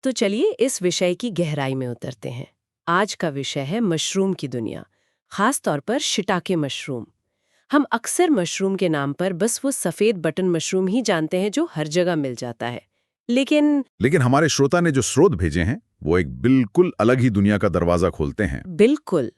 तो चलिए इस विषय की गहराई में उतरते हैं। आज का विषय है मशरूम की दुनिया, खास तौर पर शिटाके मशरूम। हम अक्सर मशरूम के नाम पर बस वो सफेद बटन मशरूम ही जानते हैं जो हर जगह मिल जाता है। लेकिन हमारे श्रोता ने जो स्रोत भेजे हैं वो एक बिल्कुल अलग ही दुनिया का दरवाजा खोलते हैं। बिल्कुल।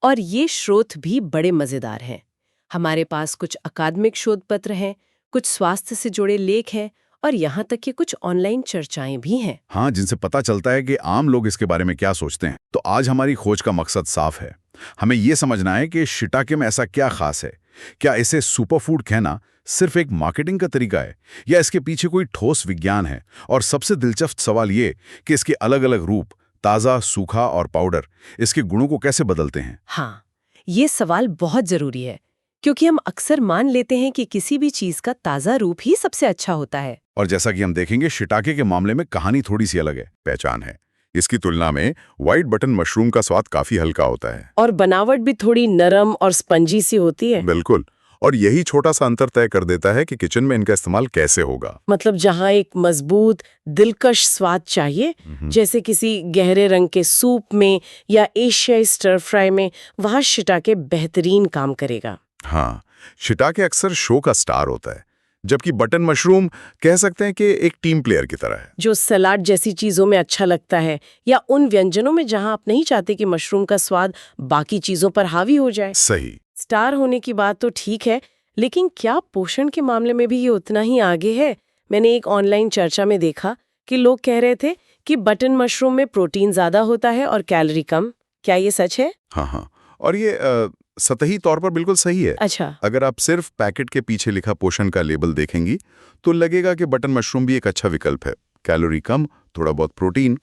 और ये स्रोत भी बड़े मजेदार हैं। हमारे पास कुछ अकादमिक शोध पत्र हैं, कुछ स्वास्थ्य से जुड़े लेख हैं और यहाँ तक कि कुछ ऑनलाइन चर्चाएं भी हैं। हाँ, जिनसे पता चलता है कि आम लोग इसके बारे में क्या सोचते हैं। तो आज हमारी खोज का मकसद साफ है। हमें ये समझना है कि शिटाके में ऐसा क्या खास है। क्या इसे सुपरफूड कहना सिर्फ एक मार्केटिंग का तरीका है या इसके पीछे कोई ठोस विज्ञान है। और सबसे दिलचस्प सवाल ये कि इसके अलग अलग रूप, ताज़ा, सूखा और पाउडर, इसके गुणों को कैसे बदलते हैं। हाँ, ये सवाल बहुत जरूरी है, क्योंकि हम अक्सर मान लेते हैं कि किसी भी चीज का ताज़ा रूप ही सबसे अच्छा होता है। और जैसा कि हम देखेंगे, शिटाके के मामले में कहानी थोड़ी सी अलग है। पहचान है, इसकी तुलना में व्हाइट बटन मशरूम का स्वाद काफी हल्का होता है और बनावट भी थोड़ी नरम और स्पंजी सी होती है। बिल्कुल। और यही छोटा सा अंतर तय कर देता है कि किचन में इनका इस्तेमाल कैसे होगा। मतलब जहाँ एक मजबूत दिलकश स्वाद चाहिए, जैसे किसी गहरे रंग के सूप में या एशियाई स्टर फ्राई में, वहाँ शिटाके बेहतरीन काम करेगा। हाँ, शिटाके अक्सर शो का स्टार होता है, जबकि बटन मशरूम कह सकते हैं कि एक टीम प्लेयर की तरह है, जो सलाद जैसी चीजों में अच्छा लगता है या उन व्यंजनों में जहाँ आप नहीं चाहते कि मशरूम का स्वाद बाकी चीजों पर हावी हो जाए। सही। स्टार होने की बात तो ठीक है, लेकिन क्या पोषण के मामले में भी ये उतना ही आगे है? मैंने एक ऑनलाइन चर्चा में देखा कि लोग कह रहे थे कि बटन मशरूम में प्रोटीन ज्यादा होता है और कैलोरी कम। क्या ये सच है? हाँ, और ये सतही तौर पर बिल्कुल सही है। अच्छा। अगर आप सिर्फ पैकेट के पीछे लिखा पोषण का लेबल देखेंगी तो लगेगा कि बटन मशरूम भी एक अच्छा विकल्प है। कैलोरी कम, थोड़ा बहुत प्रोटीन।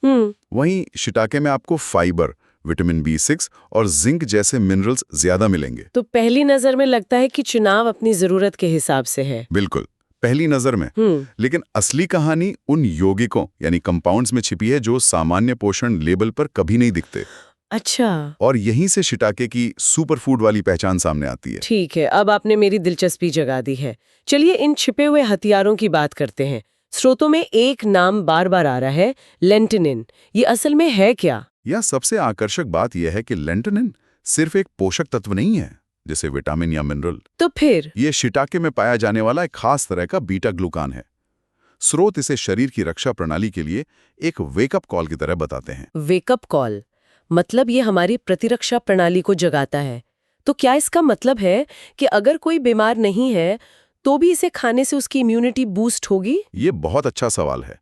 वहीं शिटाके में आपको फाइबर, विटामिन B6 और जिंक जैसे मिनरल्स ज्यादा मिलेंगे। तो पहली नजर में लगता है कि चुनाव अपनी जरूरत के हिसाब से है। बिल्कुल, पहली नजर में। लेकिन असली कहानी उन यौगिकों यानी कंपाउंड्स में छिपी है जो सामान्य पोषण लेबल पर कभी नहीं दिखते। अच्छा। और यहीं से शिटाके की सुपरफूड वाली पहचान सामने आती है। ठीक है, अब आपने मेरी दिलचस्पी जगा दी है। चलिए इन छिपे हुए हथियारों की बात करते हैं। स्रोतों में एक नाम बार बार आ रहा है, लेंटिनिन। ये असल में है क्या? यह सबसे आकर्षक बात यह है कि लेंटिनिन सिर्फ एक पोषक तत्व नहीं है जैसे विटामिन या मिनरल। तो फिर ये शिटाके में पाया जाने वाला एक खास तरह का बीटा ग्लूकान है। स्रोत इसे शरीर की रक्षा प्रणाली के लिए एक वेकअप कॉल की तरह बताते हैं। वेकअप कॉल मतलब ये हमारी प्रतिरक्षा प्रणाली को जगाता है। तो क्या इसका मतलब है कि अगर कोई बीमार नहीं है तो भी इसे खाने से उसकी इम्यूनिटी बूस्ट होगी? ये बहुत अच्छा सवाल है।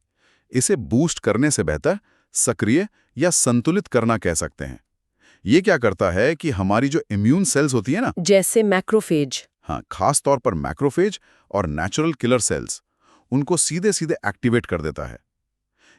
इसे बूस्ट करने से बेहतर सक्रिय या संतुलित करना कह सकते हैं। ये क्या करता है कि हमारी जो इम्यून सेल्स होती है ना, जैसे मैक्रोफेज। हाँ, खास तौर पर मैक्रोफेज और नेचुरल किलर सेल्स, उनको सीधे सीधे एक्टिवेट कर देता है।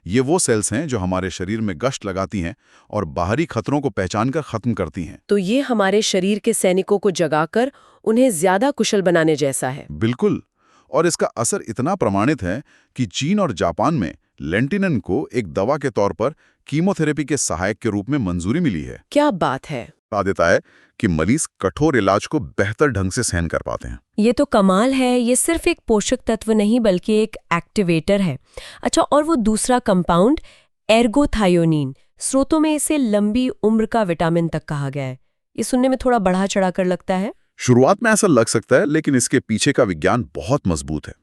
ये वो सेल्स हैं जो हमारे शरीर में गश्त लगाती हैं और बाहरी खतरों को पहचानकर खत्म करती हैं। तो ये हमारे शरीर के सैनिकों को जगाकर उन्हें ज्यादा कुशल बनाने जैसा है। बिल्कुल। और इसका असर इतना प्रमाणित है कि चीन और जापान में लेंटिनिन को एक दवा के तौर पर कीमोथेरेपी के सहायक के रूप में मंजूरी मिली है। क्या बात है। बता देता है कि मरीज कठोर इलाज को बेहतर ढंग से सहन कर पाते हैं। ये तो कमाल है। ये सिर्फ एक पोषक तत्व नहीं बल्कि एक एक्टिवेटर है। अच्छा, और वो दूसरा कंपाउंड एर्गोथायोनिन, स्रोतों में इसे लंबी उम्र का विटामिन तक कहा गया है। ये सुनने में थोड़ा बढ़ा चढ़ा कर लगता है। शुरुआत में ऐसा लग सकता है, लेकिन इसके पीछे का विज्ञान बहुत मजबूत है।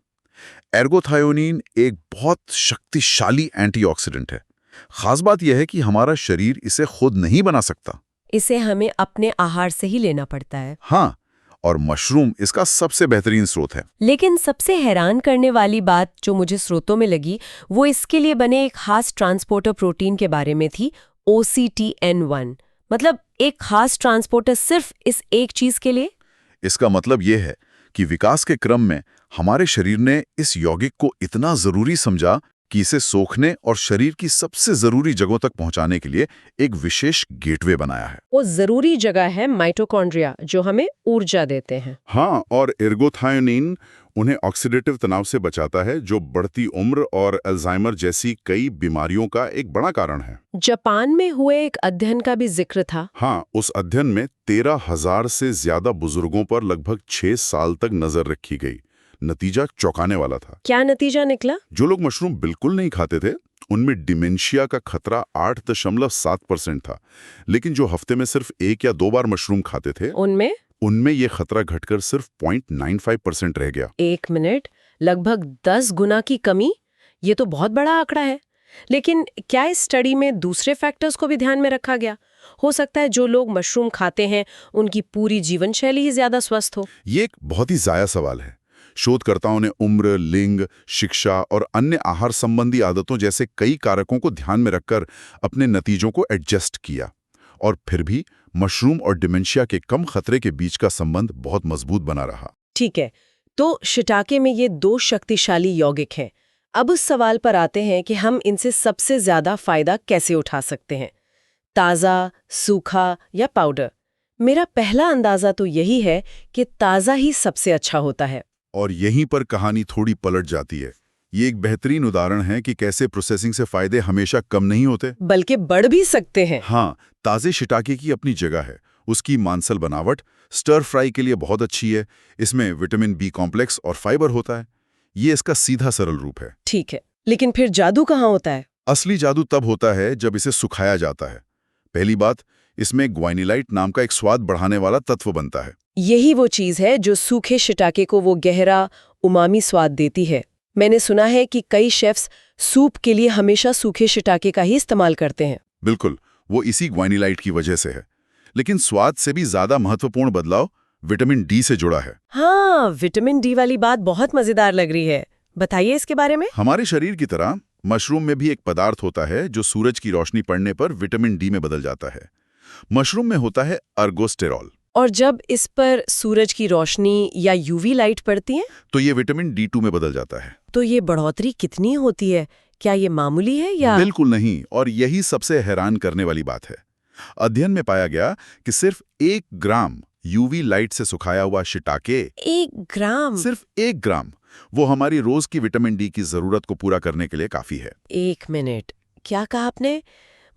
एर्गोथायोनिन एक बहुत शक्तिशाली एंटीऑक्सीडेंट है। खास बात यह है कि हमारा शरीर इसे खुद नहीं बना सकता। इसे हमें अपने आहार से ही लेना पड़ता है। हाँ, और मशरूम इसका सबसे बेहतरीन स्रोत है। लेकिन सबसे हैरान करने वाली बात जो मुझे स्रोतों में लगी वो इसके लिए बने एक खास ट्रांसपोर्टर प्रोटीन के बारे में थी, OCTN1। मतलब एक खास ट्रांसपोर्टर सिर्फ इस एक चीज के लिए। इसका मतलब यह है कि विकास के क्रम में हमारे शरीर ने इस यौगिक को इतना जरूरी समझा कि इसे सोखने और शरीर की सबसे जरूरी जगहों तक पहुंचाने के लिए एक विशेष गेटवे बनाया है। वो जरूरी जगह है माइटोकॉन्ड्रिया, जो हमें ऊर्जा देते हैं। हाँ, और एर्गोथायोनिन उन्हें ऑक्सीडेटिव तनाव से बचाता है, जो बढ़ती उम्र और अल्जाइमर जैसी कई बीमारियों का एक बड़ा कारण है। जापान में हुए एक अध्ययन का भी जिक्र था। हाँ, उस अध्ययन में 13,000 से ज्यादा बुजुर्गों पर लगभग 6 साल तक नजर रखी गई। नतीजा चौंकाने वाला था। क्या नतीजा निकला? जो लोग मशरूम बिल्कुल नहीं खाते थे, उनमें डिमेंशिया का खतरा 8.7% था, लेकिन जो हफ्ते में सिर्फ 1 या 2 बार मशरूम खाते थे, उनमें उनमें ये खतरा घटकर सिर्फ 0.95% रह गया। 1 मिनट, लगभग 10 गुना की कमी। ये तो बहुत बड़ा आंकड़ा है। लेकिन क्या इस स्टडी में दूसरे फैक्टर्स को भी ध्यान में रखा गया? हो सकता है जो लोग मशरूम खाते हैं उनकी पूरी जीवन शैली ही ज्यादा स्वस्थ हो। ये एक बहुत ही ज़ाया सवाल है। शोधकर्ताओं ने उम्र, लिंग, शिक्षा और अन्य आहार संबंधी आदतों जैसे कई कारकों को ध्यान में रखकर अपने नतीजों को एडजस्ट किया, और फिर भी मशरूम और डिमेंशिया के कम खतरे के बीच का संबंध बहुत मजबूत बना रहा। ठीक है, तो शिटाके में ये 2 शक्तिशाली यौगिक हैं। अब उस सवाल पर आते हैं कि हम इनसे सबसे ज्यादा फायदा कैसे उठा सकते हैं, ताज़ा, सूखा या पाउडर? मेरा पहला अंदाजा तो यही है कि ताज़ा ही सबसे अच्छा होता है। और यहीं पर कहानी थोड़ी पलट जाती है। ये एक बेहतरीन उदाहरण है कि कैसे प्रोसेसिंग से फायदे हमेशा कम नहीं होते, बल्कि बढ़ भी सकते हैं। हाँ, ताज़े शिटाके की अपनी जगह है। उसकी मांसल बनावट स्टर फ्राई के लिए बहुत अच्छी है। इसमें विटामिन बी कॉम्प्लेक्स और फाइबर होता है। ये इसका सीधा सरल रूप है। ठीक है, लेकिन फिर जादू कहाँ होता है? असली जादू तब होता है जब इसे सुखाया जाता है। पहली बात, इसमें ग्वाइनिलाइट नाम का एक स्वाद बढ़ाने वाला तत्व बनता है। यही वो चीज है जो सूखे शिटाके को वो गहरा उमामी स्वाद देती है। मैंने सुना है कि कई शेफ्स सूप के लिए हमेशा सूखे शिटाके का ही इस्तेमाल करते हैं। बिल्कुल, वो इसी ग्वाइनिलाइट की वजह से है। लेकिन स्वाद से भी ज्यादा महत्वपूर्ण बदलाव विटामिन डी से जुड़ा है। हाँ, विटामिन डी वाली बात बहुत मजेदार लग रही है। बताइए इसके बारे में। हमारे शरीर की तरह मशरूम में भी एक पदार्थ होता है जो सूरज की रोशनी पड़ने पर विटामिन डी में बदल जाता है। मशरूम में होता है अर्गोस्टेरॉल। और जब इस पर सूरज की रोशनी या यूवी लाइट पड़ती है तो ये विटामिन D2 में बदल जाता है। तो ये बढ़ोतरी कितनी होती है? क्या ये मामूली है या? बिल्कुल नहीं, और यही सबसे हैरान करने वाली बात है। अध्ययन में पाया गया कि सिर्फ 1 ग्राम यूवी लाइट से सुखाया हुआ शिटाके, 1 ग्राम? सिर्फ 1 ग्राम, वो हमारी रोज की विटामिन डी की जरूरत को पूरा करने के लिए काफी है। 1 मिनट, क्या कहा आपने?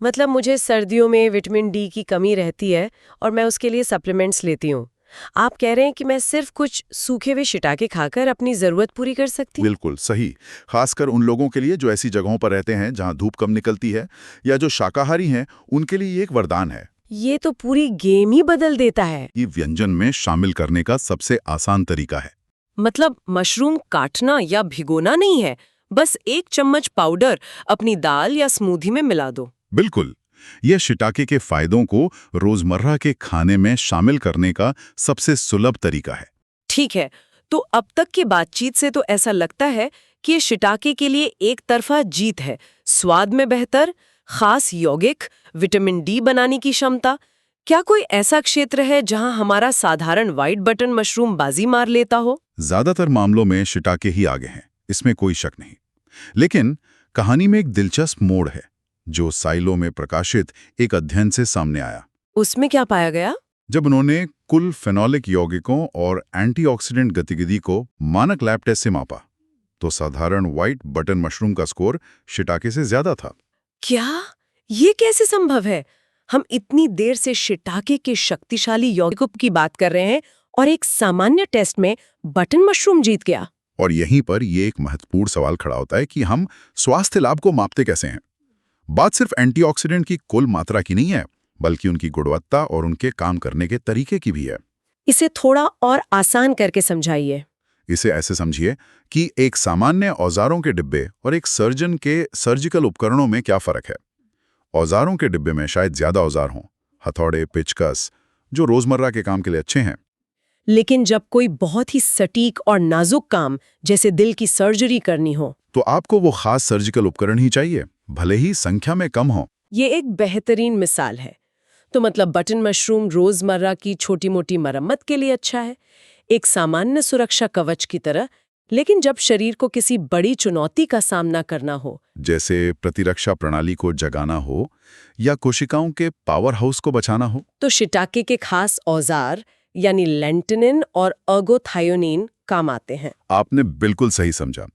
मतलब मुझे सर्दियों में विटामिन डी की कमी रहती है और मैं उसके लिए सप्लीमेंट्स लेती हूँ। आप कह रहे हैं कि मैं सिर्फ कुछ सूखे हुए शिटाके खाकर अपनी जरूरत पूरी कर सकती हूँ? बिल्कुल सही। खासकर उन लोगों के लिए जो ऐसी जगहों पर रहते हैं जहां धूप कम निकलती है, या जो शाकाहारी हैं, उनके लिए ये एक वरदान है। ये तो पूरी गेम ही बदल देता है। ये व्यंजन में शामिल करने का सबसे आसान तरीका है। मतलब मशरूम काटना या भिगोना नहीं है, बस 1 चम्मच पाउडर अपनी दाल या स्मूदी में मिला दो। बिल्कुल, यह शिटाके के फायदों को रोजमर्रा के खाने में शामिल करने का सबसे सुलभ तरीका है। ठीक है, तो अब तक की बातचीत से तो ऐसा लगता है कि ये शिटाके के लिए एक तरफा जीत है। स्वाद में बेहतर, खास यौगिक, विटामिन डी बनाने की क्षमता। क्या कोई ऐसा क्षेत्र है जहां हमारा साधारण व्हाइट बटन मशरूम बाजी मार लेता हो? ज्यादातर मामलों में शिटाके ही आगे हैं, इसमें कोई शक नहीं। लेकिन कहानी में एक दिलचस्प मोड़ है जो साइलो में प्रकाशित एक अध्ययन से सामने आया। उसमें क्या पाया गया? जब उन्होंने कुल फेनोलिक यौगिकों और एंटीऑक्सीडेंट गतिविधि को मानक लैब टेस्ट से मापा, तो साधारण व्हाइट बटन मशरूम का स्कोर शिटाके से ज्यादा था। क्या ये कैसे संभव है? हम इतनी देर से शिटाके के शक्तिशाली यौगिकों की बात कर रहे हैं और एक सामान्य टेस्ट में बटन मशरूम जीत गया। और यहीं पर ये एक महत्वपूर्ण सवाल खड़ा होता है कि हम स्वास्थ्य लाभ को मापते कैसे हैं। बात सिर्फ एंटीऑक्सीडेंट की कुल मात्रा की नहीं है, बल्कि उनकी गुणवत्ता और उनके काम करने के तरीके की भी है। इसे थोड़ा और आसान करके समझाइए। इसे ऐसे समझिए कि एक सामान्य औजारों के डिब्बे और एक सर्जन के सर्जिकल उपकरणों में क्या फर्क है। औजारों के डिब्बे में शायद ज्यादा औजार हों, हथौड़े, पेचकस, जो रोजमर्रा के काम के लिए अच्छे हैं। लेकिन जब कोई बहुत ही सटीक और नाजुक काम जैसे दिल की सर्जरी करनी हो, तो आपको वो खास सर्जिकल उपकरण ही चाहिए, भले ही संख्या में कम हो। ये एक बेहतरीन मिसाल है। तो मतलब बटन मशरूम रोजमर्रा की छोटी मोटी मरम्मत के लिए अच्छा है, एक सामान्य सुरक्षा कवच की तरह। लेकिन जब शरीर को किसी बड़ी चुनौती का सामना करना हो, जैसे प्रतिरक्षा प्रणाली को जगाना हो या कोशिकाओं के पावर हाउस को बचाना हो, तो शिटाके के खास औजार यानी लेंटिनिन और अर्गोथायोनिन काम आते हैं। आपने बिल्कुल सही समझा।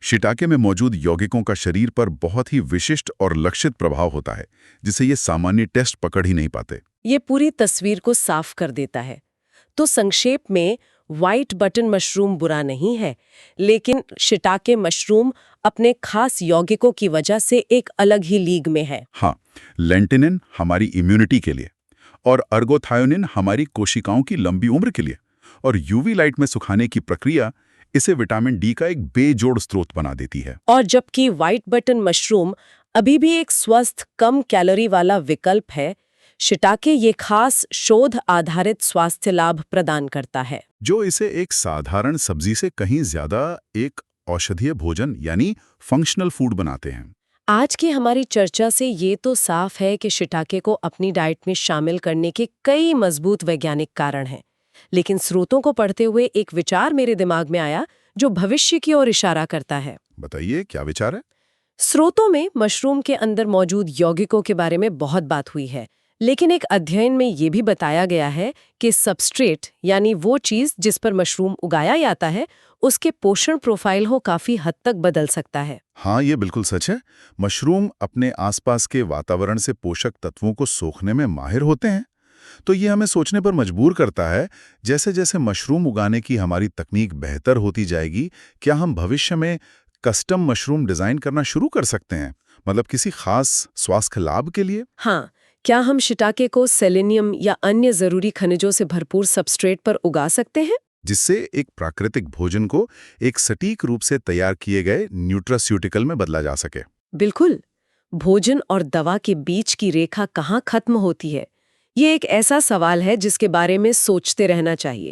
शिटाके में मौजूद यौगिकों का शरीर पर बहुत ही विशिष्ट और लक्षित प्रभाव होता है, जिसे ये सामान्य टेस्ट पकड़ ही नहीं पाते। ये पूरी तस्वीर को साफ कर देता है। तो संक्षेप में, व्हाइट बटन मशरूम बुरा नहीं है, लेकिन शिटाके मशरूम अपने खास यौगिकों की वजह से एक अलग ही लीग में है। हाँ, लेंटिनिन हमारी इम्यूनिटी के लिए और अर्गोथायोनिन हमारी कोशिकाओं की लंबी उम्र के लिए, और यूवी लाइट में सुखाने की प्रक्रिया इसे विटामिन डी का एक बेजोड़ स्रोत बना देती है। और जबकि व्हाइट बटन मशरूम अभी भी एक स्वस्थ कम कैलोरी वाला विकल्प है, शिटाके ये खास शोध आधारित स्वास्थ्य लाभ प्रदान करता है। जो इसे एक साधारण सब्जी से कहीं ज्यादा एक औषधीय भोजन यानी फंक्शनल फूड बनाते हैं। आज की हमारी चर्चा से ये तो साफ है कि शिटाके को अपनी डाइट में शामिल करने के कई मजबूत वैज्ञानिक कारण हैं। लेकिन स्रोतों को पढ़ते हुए एक विचार मेरे दिमाग में आया जो भविष्य की ओर इशारा करता है। बताइए, क्या विचार है? स्रोतों में मशरूम के अंदर मौजूद यौगिकों के बारे में बहुत बात हुई है, लेकिन एक अध्ययन में ये भी बताया गया है कि सबस्ट्रेट यानी वो चीज जिस पर मशरूम उगाया जाता है, उसके पोषण प्रोफाइल को काफी हद तक बदल सकता है। हाँ, ये बिल्कुल सच है। मशरूम अपने आसपास के वातावरण से पोषक तत्वों को सोखने में माहिर होते हैं। तो ये हमें सोचने पर मजबूर करता है, जैसे जैसे मशरूम उगाने की हमारी तकनीक बेहतर होती जाएगी, क्या हम भविष्य में कस्टम मशरूम डिजाइन करना शुरू कर सकते हैं, मतलब किसी खास स्वास्थ्य लाभ के लिए? हाँ, क्या हम शिटाके को सेलेनियम या अन्य जरूरी खनिजों से भरपूर सबस्ट्रेट पर उगा सकते हैं, जिससे एक प्राकृतिक भोजन को एक सटीक रूप से तैयार किए गए न्यूट्रास्यूटिकल में बदला जा सके? बिल्कुल। भोजन और दवा के बीच की रेखा कहाँ खत्म होती है, ये एक ऐसा सवाल है जिसके बारे में सोचते रहना चाहिए।